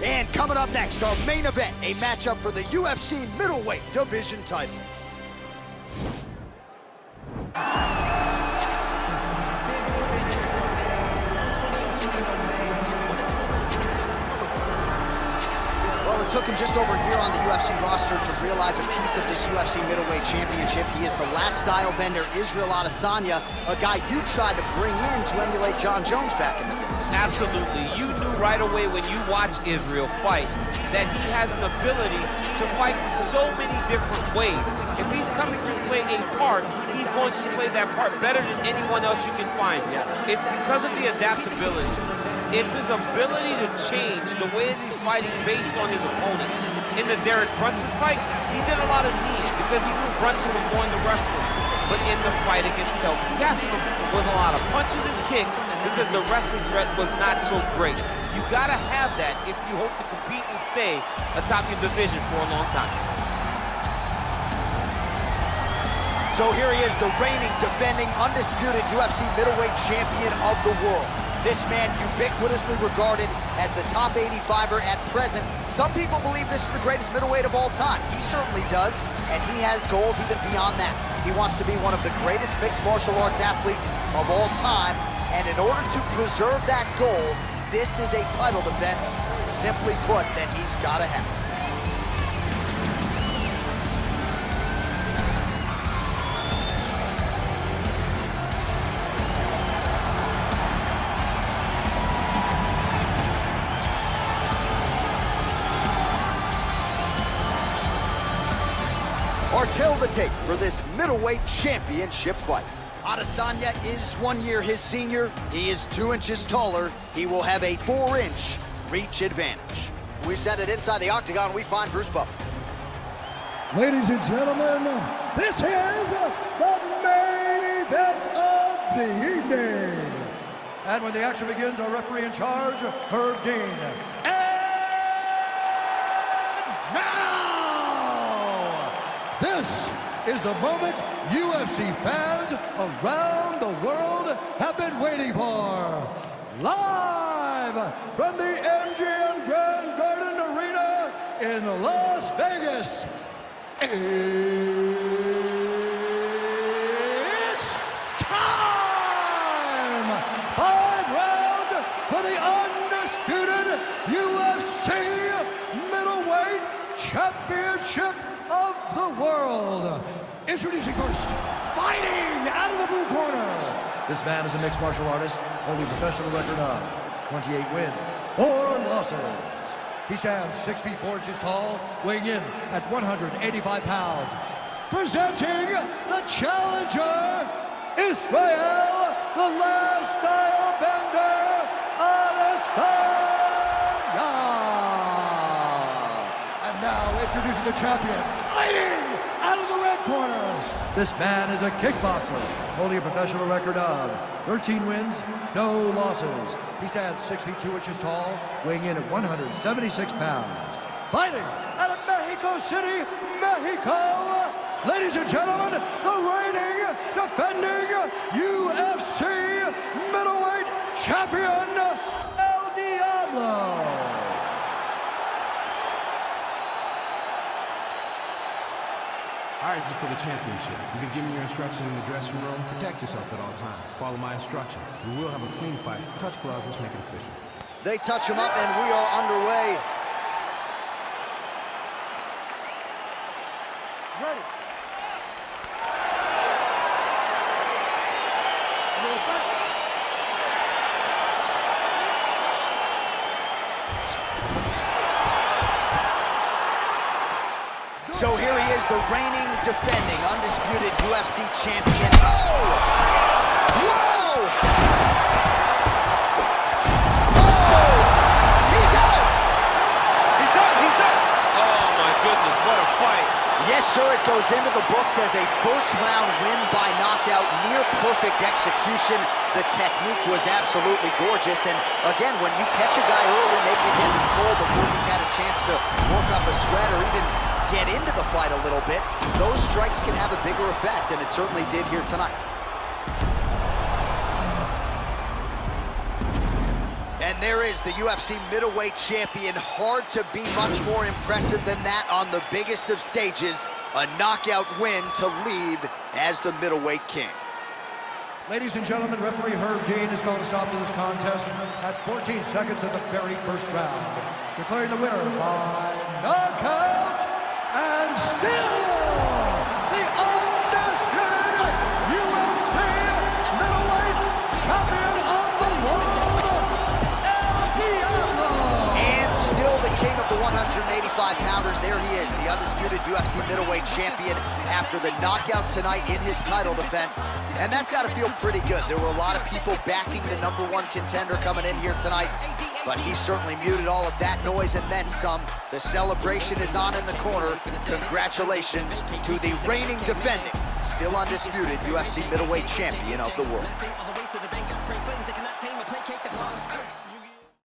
And coming up next, our main event, a matchup for the UFC middleweight division title. Well, it took him just over a year on the UFC roster to realize a piece of this UFC middleweight championship. He is the last style bender, Israel Adesanya, a guy you tried to bring in to emulate John Jones back in the day. Absolutely. You knew right away when you watched Israel fight that he has an ability to fight so many different ways. If he's coming to play a part, he's going to play that part better than anyone else you can find. It's because of the adaptability. It's his ability to change the way that he's fighting based on his opponent. In the Derek Brunson fight, he did a lot of knees because he knew Brunson was going to wrestle him. But in the fight against Kelvin Gastelum was a lot of punches and kicks because the wrestling threat was not so great. You gotta have that if you hope to compete and stay atop your division for a long time. So here he is, the reigning, defending, undisputed UFC middleweight champion of the world. This man ubiquitously regarded as the top 85er at present. Some people believe this is the greatest middleweight of all time. He certainly does, and he has goals even beyond that. He wants to be one of the greatest mixed martial arts athletes of all time, and in order to preserve that goal, this is a title defense, simply put, that he's gotta have. Or tell the tape for this middleweight championship fight. Adesanya is 1 year his senior. He is 2 inches taller. He will have a 4-inch reach advantage. We send it inside the octagon. We find Bruce Buffer. Ladies and gentlemen, this is the main event of the evening. And when the action begins, our referee in charge, Herb Dean. This is the moment UFC fans around the world have been waiting for. Live from the MGM Grand Garden Arena in Las Vegas, it's time! 5 rounds for the undisputed UFC middleweight championship of the world. Introducing first, fighting out of the blue corner. This man is a mixed martial artist, holding a professional record of 28 wins, 4 losses. He stands 6 feet 4 inches tall, weighing in at 185 pounds. Presenting the challenger, Israel, the last style bender, Adesanya. And now introducing the champion, fighting out of the red corner. This man is a kickboxer, holding a professional record of 13 wins, no losses. He stands 6 feet 2 inches tall, weighing in at 176 pounds. Fighting out of Mexico City, Mexico, ladies and gentlemen, the reigning, defending UFC middleweight champion, El Diablo. All right, this is for the championship. You can give me your instructions in the dressing room. Protect yourself at all times. Follow my instructions. We will have a clean fight. Touch gloves. Let's make it official. They touch him up, and we are underway. Ready. So here he is, the reigning, defending, undisputed UFC champion. Oh! Whoa! Oh! He's out! He's done! He's done! Oh, my goodness, what a fight. Yes, sir, it goes into the books as a first-round win by knockout, near-perfect execution. The technique was absolutely gorgeous, and again, when you catch a guy early, maybe you get him full before he's had a chance to work up a sweat or even get into the fight a little bit, those strikes can have a bigger effect, and it certainly did here tonight. And And there is the UFC middleweight champion. Hard to be much more impressive than that on the biggest of stages. A knockout win to lead as the middleweight king. Ladies and gentlemen, referee Herb Dean is going to stop this contest at 14 seconds of the very first round, declaring the winner by knockout and still the undisputed UFC middleweight champion of the world, Adesanya. And still the king of the 185-pounders. There he is, the undisputed UFC middleweight champion after the knockout tonight in his title defense. And that's got to feel pretty good. There were a lot of people backing the #1 contender coming in here tonight, but he certainly muted all of that noise and then some. The celebration is on in the corner. Congratulations to the reigning, defending, still undisputed UFC middleweight champion of the world.